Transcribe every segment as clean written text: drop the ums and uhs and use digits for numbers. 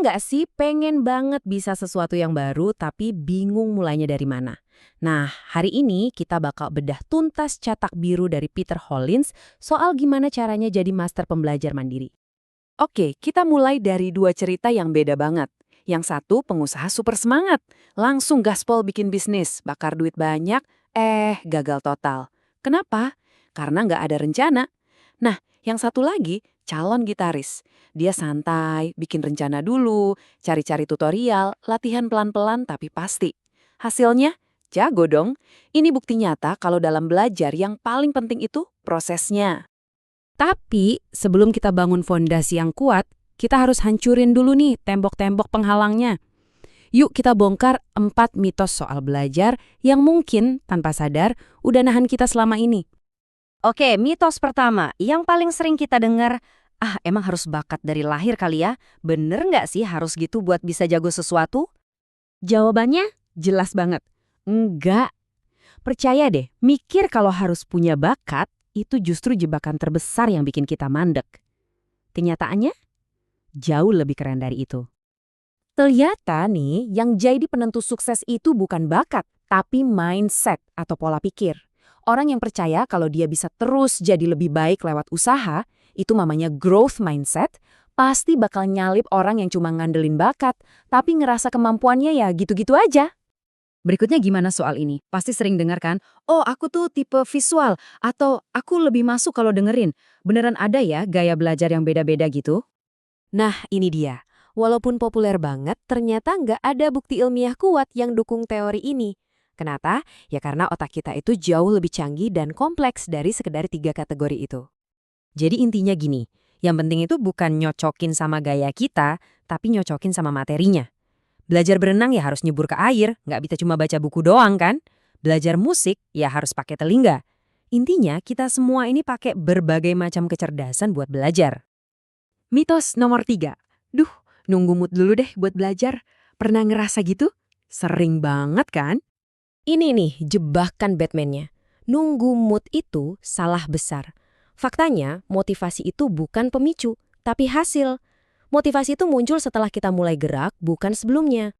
nggak sih pengen banget bisa sesuatu yang baru tapi bingung mulainya dari mana? Nah, hari ini kita bakal bedah tuntas cetak biru dari Peter Hollins soal gimana caranya jadi master pembelajar mandiri. Oke, kita mulai dari dua cerita yang beda banget. Yang satu pengusaha super semangat, langsung gaspol bikin bisnis, bakar duit banyak, gagal total. Kenapa? Karena nggak ada rencana. Nah, yang satu lagi calon gitaris. Dia santai, bikin rencana dulu, cari-cari tutorial, latihan pelan-pelan tapi pasti. Hasilnya, jago dong. Ini bukti nyata kalau dalam belajar yang paling penting itu prosesnya. Tapi sebelum kita bangun fondasi yang kuat, kita harus hancurin dulu nih tembok-tembok penghalangnya. Yuk kita bongkar 4 mitos soal belajar yang mungkin tanpa sadar udah nahan kita selama ini. Oke, mitos pertama, yang paling sering kita dengar, emang harus bakat dari lahir kali ya? Bener nggak sih harus gitu buat bisa jago sesuatu? Jawabannya jelas banget. Enggak. Percaya deh, mikir kalau harus punya bakat, itu justru jebakan terbesar yang bikin kita mandek. Kenyataannya, jauh lebih keren dari itu. Ternyata nih, yang jadi penentu sukses itu bukan bakat, tapi mindset atau pola pikir. Orang yang percaya kalau dia bisa terus jadi lebih baik lewat usaha, itu namanya growth mindset, pasti bakal nyalip orang yang cuma ngandelin bakat, tapi ngerasa kemampuannya ya gitu-gitu aja. Berikutnya gimana soal ini? Pasti sering dengar kan, oh aku tuh tipe visual, atau aku lebih masuk kalau dengerin. Beneran ada ya gaya belajar yang beda-beda gitu? Nah, ini dia. Walaupun populer banget, ternyata nggak ada bukti ilmiah kuat yang dukung teori ini. Kenapa? Ya karena otak kita itu jauh lebih canggih dan kompleks dari sekedar 3 kategori itu. Jadi intinya gini, yang penting itu bukan nyocokin sama gaya kita, tapi nyocokin sama materinya. Belajar berenang ya harus nyebur ke air, nggak bisa cuma baca buku doang kan? Belajar musik ya harus pakai telinga. Intinya kita semua ini pakai berbagai macam kecerdasan buat belajar. Mitos nomor 3. Duh, nunggu mood dulu deh buat belajar. Pernah ngerasa gitu? Sering banget kan? Ini nih jebakan Batman-nya. Nunggu mood itu salah besar. Faktanya, motivasi itu bukan pemicu, tapi hasil. Motivasi itu muncul setelah kita mulai gerak, bukan sebelumnya.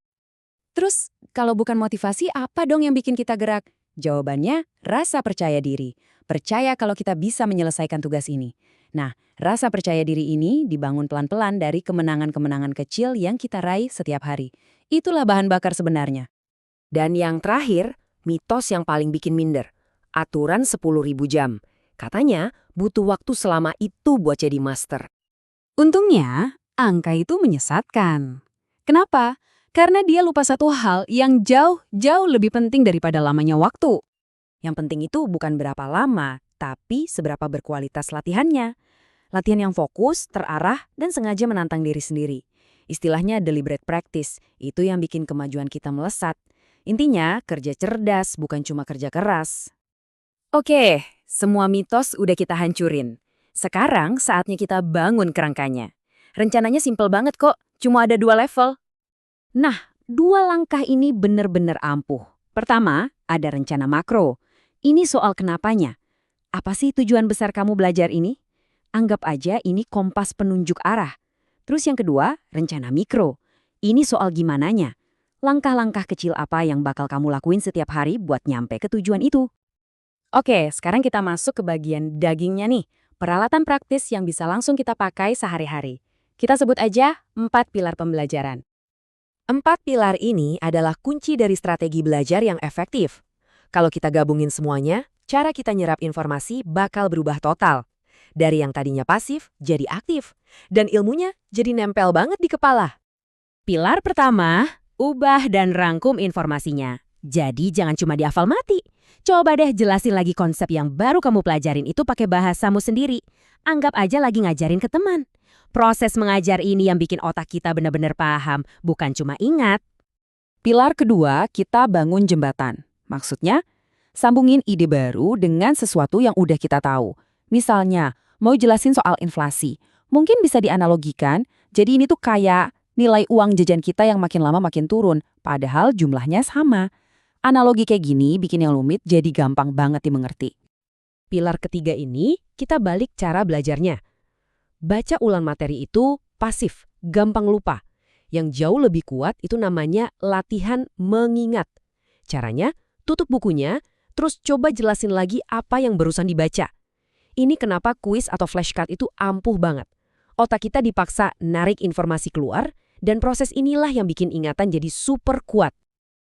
Terus, kalau bukan motivasi, apa dong yang bikin kita gerak? Jawabannya, rasa percaya diri. Percaya kalau kita bisa menyelesaikan tugas ini. Nah, rasa percaya diri ini dibangun pelan-pelan dari kemenangan-kemenangan kecil yang kita raih setiap hari. Itulah bahan bakar sebenarnya. Dan yang terakhir, mitos yang paling bikin minder. Aturan 10.000 jam. Katanya, butuh waktu selama itu buat jadi master. Untungnya, angka itu menyesatkan. Kenapa? Karena dia lupa satu hal yang jauh lebih penting daripada lamanya waktu. Yang penting itu bukan berapa lama, tapi seberapa berkualitas latihannya. Latihan yang fokus, terarah, dan sengaja menantang diri sendiri. Istilahnya deliberate practice, itu yang bikin kemajuan kita melesat. Intinya, kerja cerdas bukan cuma kerja keras. Oke, semua mitos udah kita hancurin. Sekarang saatnya kita bangun kerangkanya. Rencananya simpel banget kok, cuma ada 2 level. Nah, 2 langkah ini bener-bener ampuh. Pertama, ada rencana makro. Ini soal kenapanya. Apa sih tujuan besar kamu belajar ini? Anggap aja ini kompas penunjuk arah. Terus yang kedua, rencana mikro. Ini soal gimananya. Langkah-langkah kecil apa yang bakal kamu lakuin setiap hari buat nyampe ke tujuan itu. Oke, sekarang kita masuk ke bagian dagingnya nih. Peralatan praktis yang bisa langsung kita pakai sehari-hari. Kita sebut aja 4 pilar pembelajaran. 4 pilar ini adalah kunci dari strategi belajar yang efektif. Kalau kita gabungin semuanya, cara kita nyerap informasi bakal berubah total. Dari yang tadinya pasif jadi aktif. Dan ilmunya jadi nempel banget di kepala. Pilar pertama, ubah dan rangkum informasinya. Jadi jangan cuma dihafal mati. Coba deh jelasin lagi konsep yang baru kamu pelajarin itu pakai bahasamu sendiri. Anggap aja lagi ngajarin ke teman. Proses mengajar ini yang bikin otak kita benar-benar paham, bukan cuma ingat. Pilar kedua, kita bangun jembatan. Maksudnya, sambungin ide baru dengan sesuatu yang udah kita tahu. Misalnya, mau jelasin soal inflasi. Mungkin bisa dianalogikan, jadi ini tuh kayak nilai uang jajan kita yang makin lama makin turun, padahal jumlahnya sama. Analogi kayak gini bikin yang rumit jadi gampang banget dimengerti. Pilar ketiga ini, kita balik cara belajarnya. Baca ulang materi itu pasif, gampang lupa. Yang jauh lebih kuat itu namanya latihan mengingat. Caranya, tutup bukunya, terus coba jelasin lagi apa yang barusan dibaca. Ini kenapa kuis atau flashcard itu ampuh banget. Otak kita dipaksa narik informasi keluar, dan proses inilah yang bikin ingatan jadi super kuat.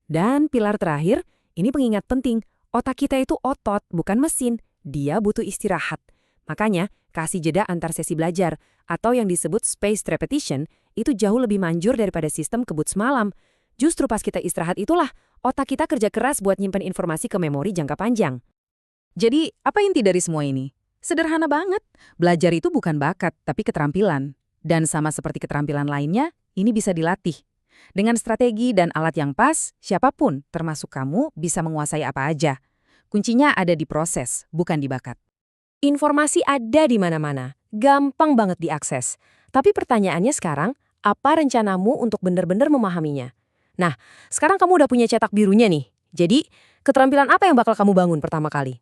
Dan pilar terakhir, ini pengingat penting. Otak kita itu otot, bukan mesin. Dia butuh istirahat. Makanya, kasih jeda antar sesi belajar, atau yang disebut spaced repetition, itu jauh lebih manjur daripada sistem kebut semalam. Justru pas kita istirahat itulah, otak kita kerja keras buat nyimpen informasi ke memori jangka panjang. Jadi, apa inti dari semua ini? Sederhana banget. Belajar itu bukan bakat, tapi keterampilan. Dan sama seperti keterampilan lainnya, ini bisa dilatih. Dengan strategi dan alat yang pas, siapapun, termasuk kamu, bisa menguasai apa aja. Kuncinya ada di proses, bukan di bakat. Informasi ada di mana-mana, gampang banget diakses. Tapi pertanyaannya sekarang, apa rencanamu untuk benar-benar memahaminya? Nah, sekarang kamu udah punya cetak birunya nih. Jadi, keterampilan apa yang bakal kamu bangun pertama kali?